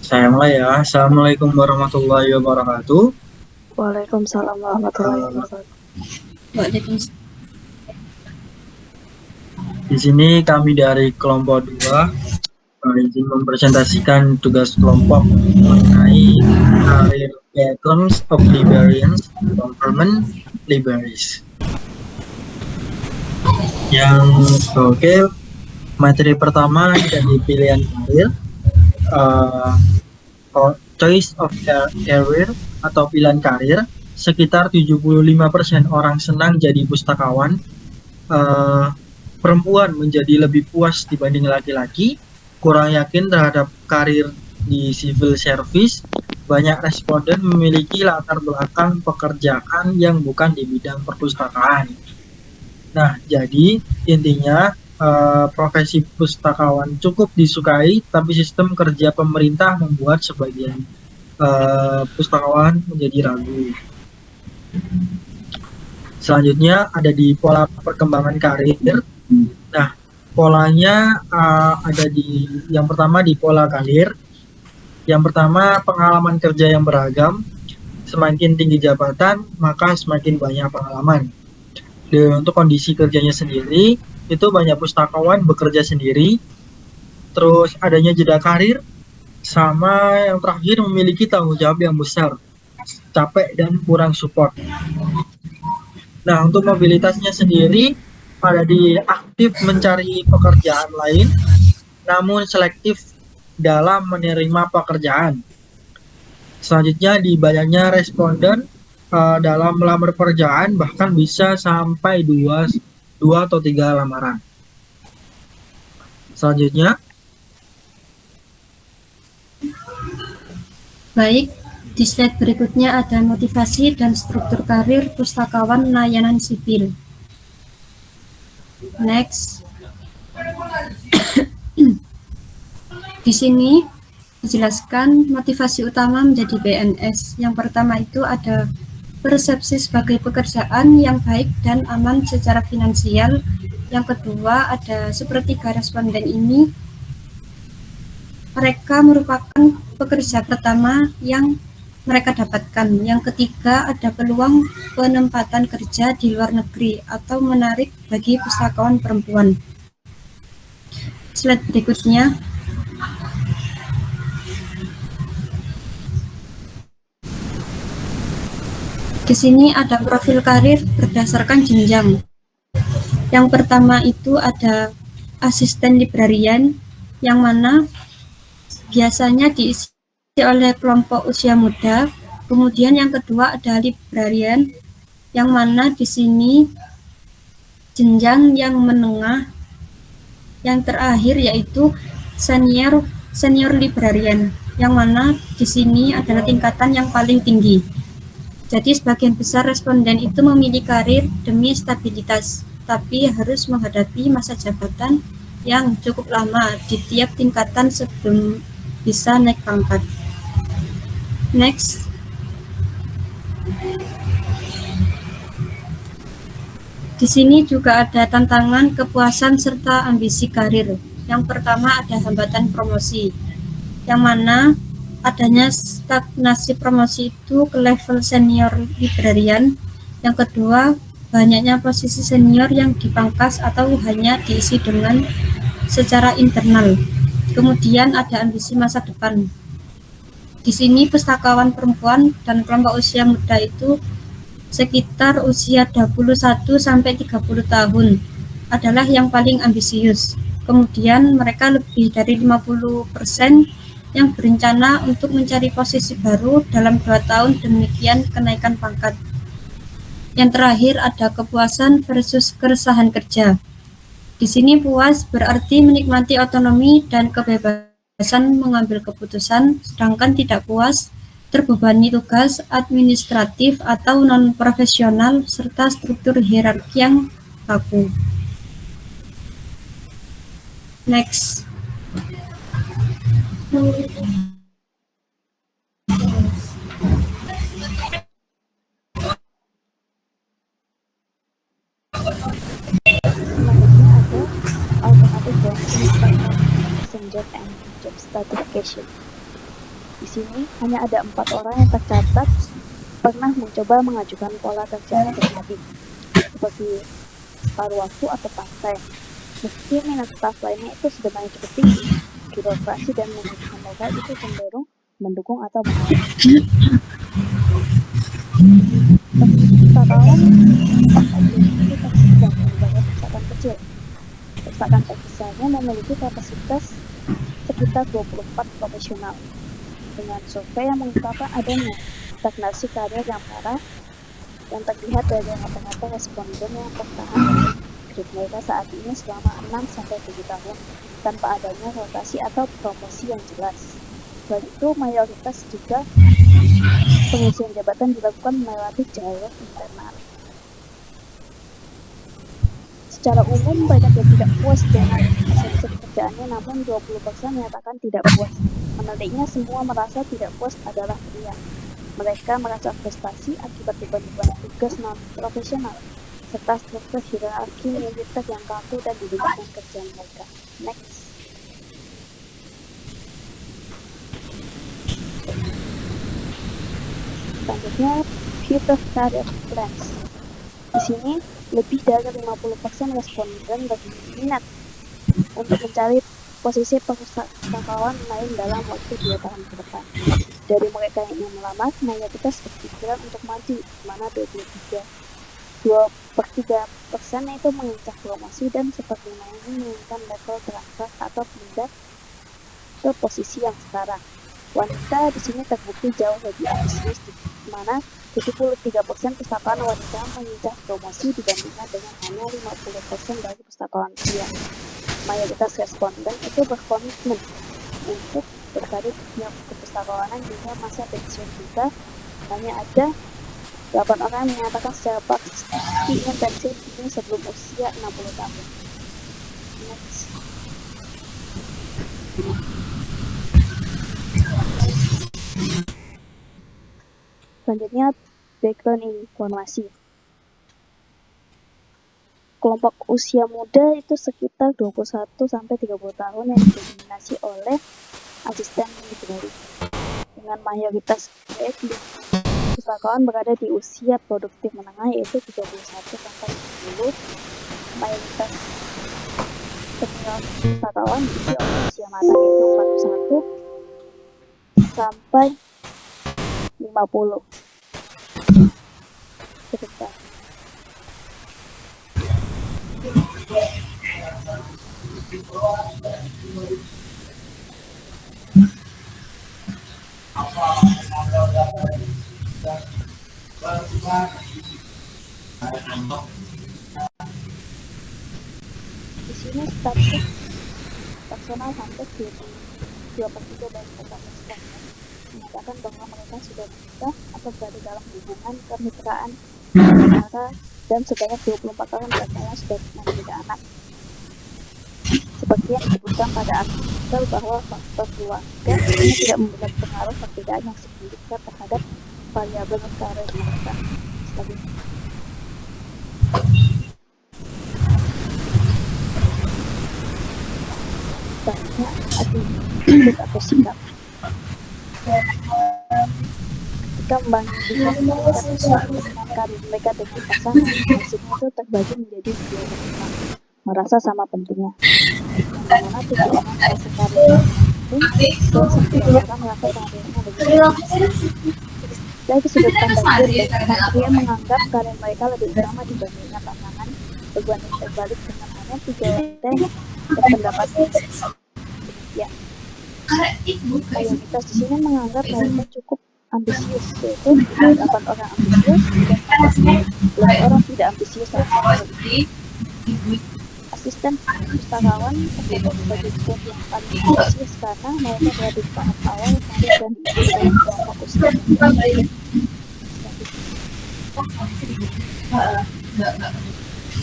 Saya mulai ya. Assalamualaikum warahmatullahi wabarakatuh. Waalaikumsalam warahmatullahi Eh, wabarakatuh. Waalaikumsalam. di sini kami dari kelompok 2 izin mempresentasikan tugas kelompok mengenai career patterns of librarians, government libraries. Oke, materi pertama dari pilihan karir, eh, choice of career atau pilihan karir. Sekitar 75% orang senang jadi pustakawan. eh, Perempuan menjadi lebih puas dibanding laki-laki, kurang yakin terhadap karir di civil service, banyak responden memiliki latar belakang pekerjaan yang bukan di bidang perpustakaan. Nah, jadi intinya profesi pustakawan cukup disukai, tapi sistem kerja pemerintah membuat sebagian pustakawan menjadi ragu. Selanjutnya ada di pola perkembangan karir. Nah, polanya ada di yang pertama di pola karir. Yang pertama pengalaman kerja yang beragam. Semakin tinggi jabatan, maka semakin banyak pengalaman. Dan untuk kondisi kerjanya sendiri, itu banyak pustakawan bekerja sendiri. Terus adanya jeda karir, sama yang terakhir memiliki tanggung jawab yang besar, capek dan kurang support. Nah, untuk mobilitasnya sendiri, ada di aktif mencari pekerjaan lain, namun selektif dalam menerima pekerjaan. Selanjutnya, di banyaknya responden dalam melamar pekerjaan, bahkan bisa sampai dua atau tiga lamaran. Selanjutnya, Baik, di slide berikutnya ada motivasi dan struktur karir pustakawan layanan sipil. Next. Di sini dijelaskan motivasi utama menjadi PNS. Yang pertama itu ada persepsi sebagai pekerjaan yang baik dan aman secara finansial. Yang kedua ada sepertiga responden ini, mereka merupakan pekerja pertama yang mereka dapatkan. Yang ketiga ada peluang penempatan kerja di luar negeri atau menarik bagi pustakawan perempuan. Slide berikutnya. Di sini ada profil karir berdasarkan jenjang. Yang pertama itu ada asisten librarian, yang mana biasanya diisi oleh kelompok usia muda. Kemudian yang kedua ada librarian, yang mana di sini jenjang yang menengah. Yang terakhir yaitu senior librarian, yang mana di sini adalah tingkatan yang paling tinggi. Jadi sebagian besar responden itu memilih karir demi stabilitas, tapi harus menghadapi masa jabatan yang cukup lama di tiap tingkatan sebelum bisa naik pangkat. Next. Di sini juga ada tantangan, kepuasan, serta ambisi karir. Yang pertama ada hambatan promosi, yang mana adanya stagnasi promosi itu ke level senior librarian. Yang kedua, banyaknya posisi senior yang dipangkas atau hanya diisi dengan secara internal. Kemudian ada ambisi masa depan. Di sini pustakawan perempuan dan kelompok usia muda itu sekitar usia 21 sampai 30 tahun adalah yang paling ambisius. Kemudian mereka lebih dari 50% yang berencana untuk mencari posisi baru dalam 2 tahun demikian kenaikan pangkat. Yang terakhir ada kepuasan versus keresahan kerja. Di sini puas berarti menikmati otonomi dan kebebasan mengambil keputusan, sedangkan tidak puas terbebani tugas administratif atau non-profesional serta struktur hierarki yang kaku. Next. Selanjutnya ada alternative ranking performance job and job stratification. Di sini hanya ada 4 orang yang tercatat pernah mencoba mengajukan pola kerja alternatif seperti paruh waktu atau part-time. Meski minat staf lainnya itu sebenarnya cukup tinggi, birokrasi dan manajemen mereka itu cenderung mendukung atau menolak. Perpustakaan itu tersisa sebagai perpustakaan kecil. Perpustakaan terbesarnya memiliki kapasitas sekitar 24 profesional. Dengan survei yang mengungkapkan adanya stagnasi karir yang parah yang terlihat dari rata-rata responden yang bertahan grade mereka saat ini selama 6-7 tahun tanpa adanya rotasi atau promosi yang jelas. Selain itu, mayoritas juga pengisian jabatan dilakukan melewati jalur internal. Secara umum, banyak yang tidak puas dengan hasil pekerjaannya, namun 20% menyatakan tidak puas. Menariknya, semua merasa tidak puas adalah pria. Mereka merasa frustasi akibat beban-beban tugas non-profesional, serta struktur hierarki militer yang kaku dan di lingkungan kerja mereka. Next. Selanjutnya, future career plans. Di sini, lebih dari 50% responden berminat untuk mencari posisi pustakawan lain dalam waktu 2 tahun ke depan. Dari mereka yang ingin melamar, mayoritas berpikiran untuk maju, di mana 2/3% itu mengincar promosi dan seperlima ini menginginkan level transfer atau pindah ke posisi yang setara. Wanita di sini terbukti jauh lebih ambisius, di mana 73% pustakawan wanita mengincar promosi dibandingkan dengan hanya 50% dari pustakawan pria. Mayoritas responden itu berkomitmen untuk berkarir di dunia kepustakawanan hingga masa pensiun juga. Hanya ada 8 orang yang menyatakan secara pasti ingin pensiun ini sebelum usia 60 tahun. Next. Selanjutnya, background informasi. Kelompok usia muda itu sekitar 21-30 tahun yang didominasi oleh asisten library. Dengan mayoritas grade pustakawan berada di usia produktif menengah yaitu 31-40. Mayoritas senior pustakawan diisi oleh usia matang yaitu 41-50. Sebentar. Di sini status personal hampir 2/3 dari total responden menyatakan bahwa mereka sudah menikah atau berada dalam hubungan kemitraan antara dan sebanyak 24 orang diantaranya sudah memiliki anak. Seperti yang disebutkan pada artikel bahwa faktor keluarga ini tidak memberikan pengaruh perbedaan yang signifikan terhadap variabel karir mereka. Selanjutnya. Selanjutnya attitude atau sikap. Ketika membandingkan karir mereka dengan pasangan, hasilnya itu terbagi menjadi 2 orang merasa sama pentingnya. Yang mana 7 orang merasa karirnya penting dan 9 orang merasa karirnya lebih penting. Dari sudut pandang pria menganggap karir mereka lebih utama dibandingkan pasangan, berbanding terbalik dengan hanya 3 wanita yang berpendapat ya. Mayoritas di sini menganggap mereka cukup ambisius, yaitu 8 orang ambisius dan 11 orang tidak ambisius sama sekali. Asisten pustakawan tercatat sebagai grup yang paling ambisius karena mereka berada di tahap awal karir dan dalam kelompok usia.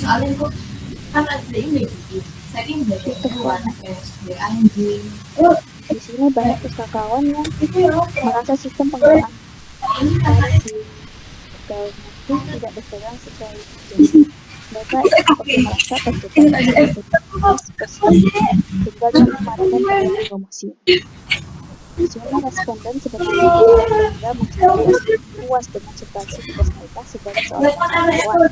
Soalnya kok kan ada ini saya ini anjing. Di sini banyak pustakawan yang merasa sistem pengelolaan di itu tidak berjalan sesuai janji. Mereka seperti merasa terjebak tinggal dengan kematian pada promosi. Sejumlah responden seperti bangga menjadi puas dengan substansi tugas mereka sebagai seorang wartawan.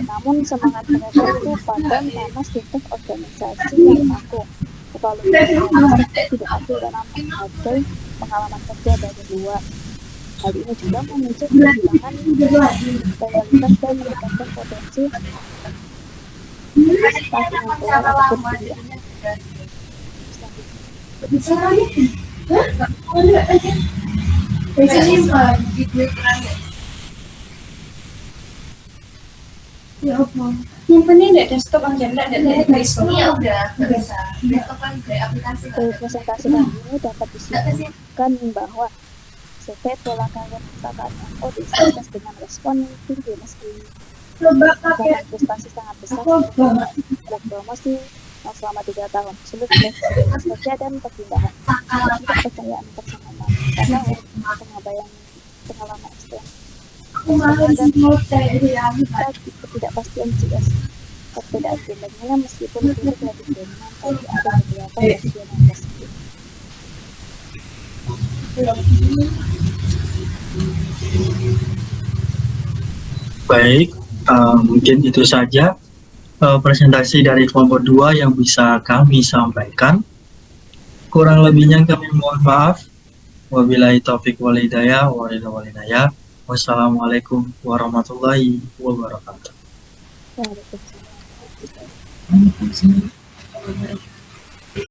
Namun semangat mereka itu padam karena sistem organisasi yang kaku. Terlalu tidak adil dalam menghargai pengalaman kerja dari luar. Hal ini juga memicu kehilangan loyalitas dan meningkatkan potensi staf yang keluar ataupun tidak. Ya apa? Nyimpennya di desktop aja, enggak di desktop. Iya udah, nggak bisa. Desktop kan dari aplikasi. Dari presentasi ini dapat disimpulkan bahwa CP pola kalian saat NO disertai dengan respon yang tinggi meski dengan prestasi sangat besar dan promosi yang selama 3 tahun sulit fleksibilitas kerja dan perpindahan kepercayaan bersama karena pengalaman STM dan ketidakpastian CS perbedaan nilainya meskipun tidak lebih dominan tapi ada beberapa yang positif. Baik, mungkin itu saja presentasi dari kelompok 2 yang bisa kami sampaikan. Kurang lebihnya kami mohon maaf. Wabillahi taufiq wal hidayah. Wassalamualaikum warahmatullahi wabarakatuh. Waalaikumsalam.